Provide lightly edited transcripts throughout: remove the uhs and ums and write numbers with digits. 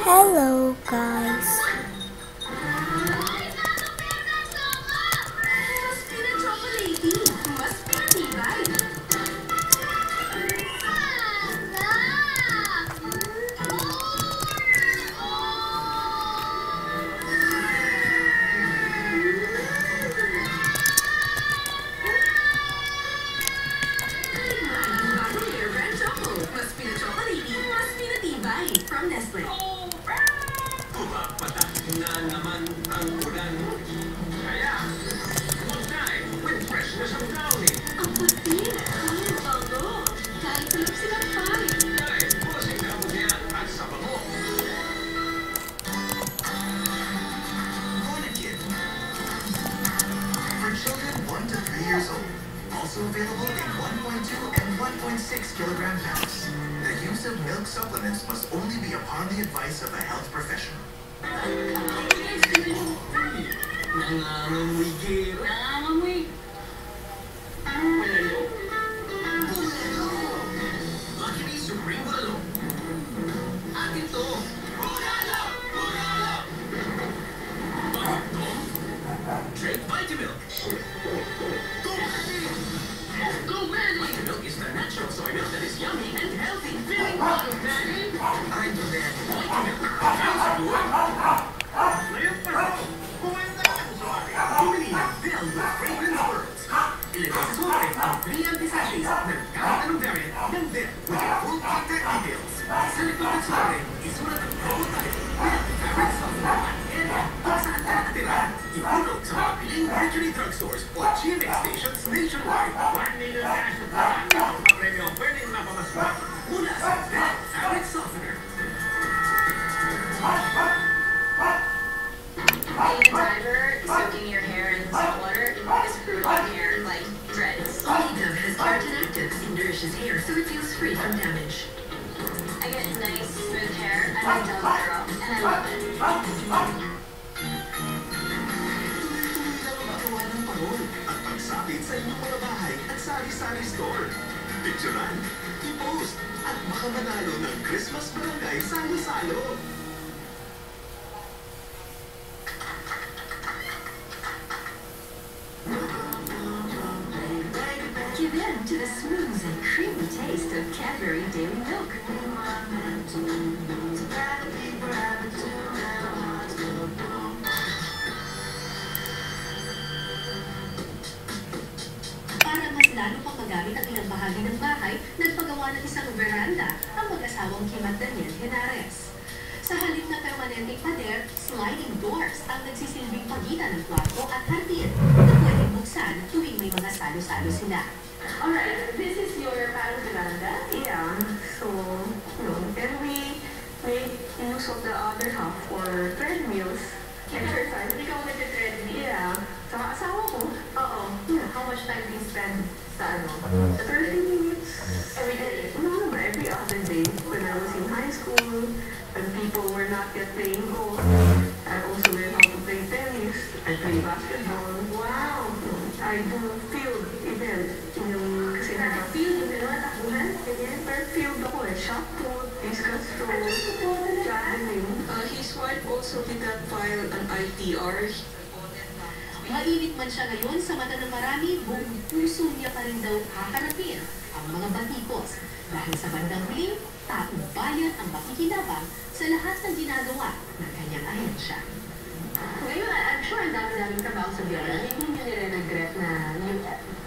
Hello guys. From Nestle. Patak na naman ang ulan. Kaya, mag-try with freshness of brownie. Ang puti, ang bango. Kahit tulog silang fine. Dahil pusing na pusiya at sa bango. Morning Kid. For children 1 to 3 years old. Also available in 1.2 and 1.6 kilogram packs. The use of milk supplements must only be upon the advice of a health professional. Nangangamoy gira. Nangangamoy. Bulalo. Bulalo. Lucky Me Supreme Bulalo. Akin to. Bulalo! Bulalo! Bakit to? Drink Vitamilk. Go Manny! Go Manny! Vitamilk is the natural soy milk that is yummy and healthy. Feeling proud of Manny? I'm the man. Vitamilk. Feels good. Ngayon pa ito. Kumanda ang sorry. Bumili ng Bell with Fragrance Pearls. Ilagay sa sorry ang 3 anti-sachets ng kahit anong variant ng Bell with your full contact details. Sa likod ng sorry, isulat ang promo title, Bell Fabric Softener at area kung saan ka nakatira. Ipulog sa mga piling Mercury Drugstores o GMX stations nationwide. 1 million cash at ang premyo pwedeng mapamaswak mula sa Bell Fabric Softener. Being a diver, soaking your hair in salt water, is fruit on hair like dreads. Dove has keratin actives and nourishes hair so it feels free from damage. I get nice, smooth hair. I'm a Dove girl, and I love it. Magawa ng parol at pagsabit sa inyong mga bahay at sari-sari store. Picturean, i-post, at baka manalo ng Christmas Barangay Salo-Salo. Give in to the smooth and creamy taste of Cadbury Dairy Milk. Para mas lalo pang magamit ang ilang bahagi ng bahay, nagpagawa ng isang veranda ang mag-asawang Kim at Daniel Henares. Sa halip na permanenteng pader, sliding doors ang nagsisilbing pagitan ng kwarto at hardin na pwedeng buksan tuwing may mga salo-salo sila. Alright, this is your parang veranda? Yeah, so, and we make use of the other half for treadmills. Exercise? Ikaw nag-treadmill? Yeah, sa asawa ko. Oo. Yeah. How much time do you spend sa ano? 30 minutes. Every day? No, naman, every other day. When I was in high school, when people were not yet playing golf, I also learned how to play tennis. I play basketball. Wow! I do field event. Kasi Field, yung gano'n, takbuhan? Ganyan? per field ako shot put, discus throw, javelin. His wife also did not file an ITR. Mainit man siya ngayon sa mata ng marami, buong puso niya pa rin daw haharapin ang mga batikos. Dahil sa bandang huli, taong bayan ang makikinabang sa lahat ng ginagawa ng kanyang ahensya. Ngayon, I'm sure ang dami-daming trabaho sa Biola. Hindi niyo nire-regret na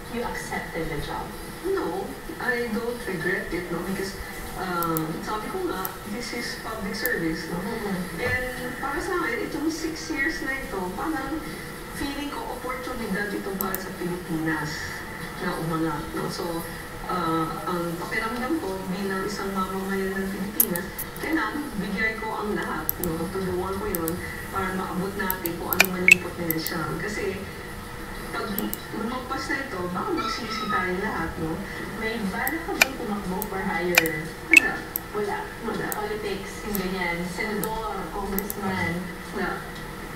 you accepted the job. No, I don't regret it, no, because sabi ko nga, this is public service, no? And para sa akin, itong 6 years na ito, parang feeling ko oportunidad ito para sa Pilipinas na umangat, no? So, ang pakiramdam ko bilang isang mamamayan ng Pilipinas, kailangan bigay ko ang lahat, no? Tulungan ko yun para maabot natin kung ano man yung potential. Kasi, pag lumagpas na ito, baka magsisi tayo lahat, no? May balak ka bang tumakbo for higher? Wala. Wala. Politics, yung ganyan. Senador, congressman. Na,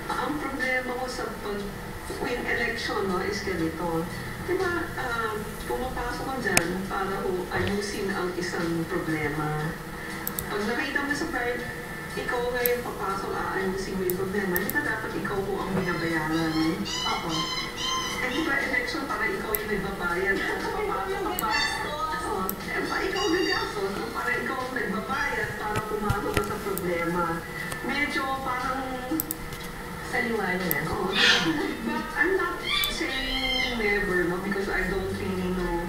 ang problema ko sa pag-win election, no, is ganito. Diba, pumapasok ko dyan para ayusin ang isang problema. Pag nakita mo sa ikaw ngayon papasok, aayusin mo yung problema, di ba dapat ikaw mo ang binabayaran? Opo. Eh, di ba election para ikaw yung nagbabayad? Tapos papasok ka pa. Oh, eh, pa ikaw gagastos, so para ikaw ang nagbabayad para pumasok ka sa problema. Medyo parang Saliwanag. oh, but I'm not saying never, no? Because I don't really know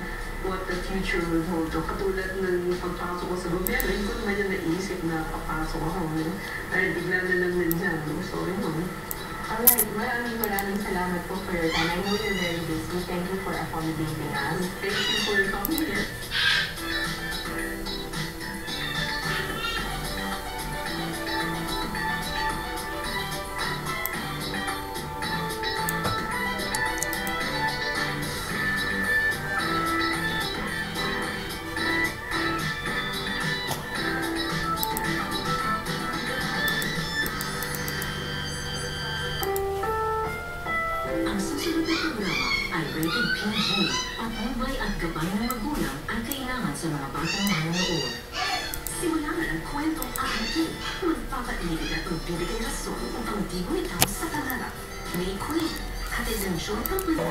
what the future will hold. So, katulad ng pagpasok ko sa gobyerno, hindi ko naman yung naisip na papasok ako. No? Dahil bigla na lang nandyan. No? So, yun. Alright, maraming salamat po for your time. I know you're very busy. Thank you for accommodating us. Thank you for coming here. Ang susunod na programa ay rated PG. Patnubay at gabay ng magulang ay kailangan sa mga batang manonood. Simulangan ang kwentong akin. Magpapailig at magbibigay rason upang di mo ikaw sa pangarap. May Queen, hatid ng Joy Pamplona.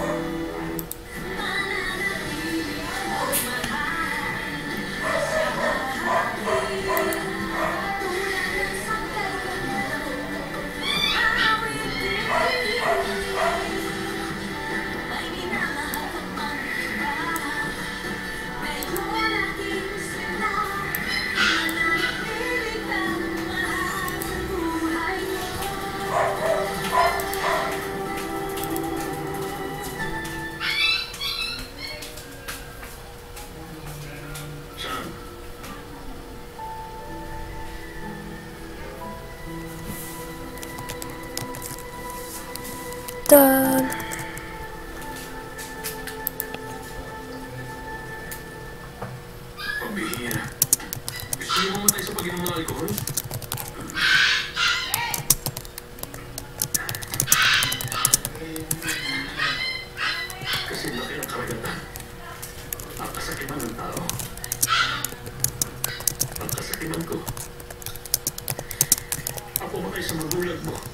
Sam, Done. pambihira. Gusto niyo mamatay sa pag-inom ng alkohol? Kasi laki ng karagatan. Ang kasakiman ng tao. Ang kasakiman ko. Ang pumatay sa magulang mo.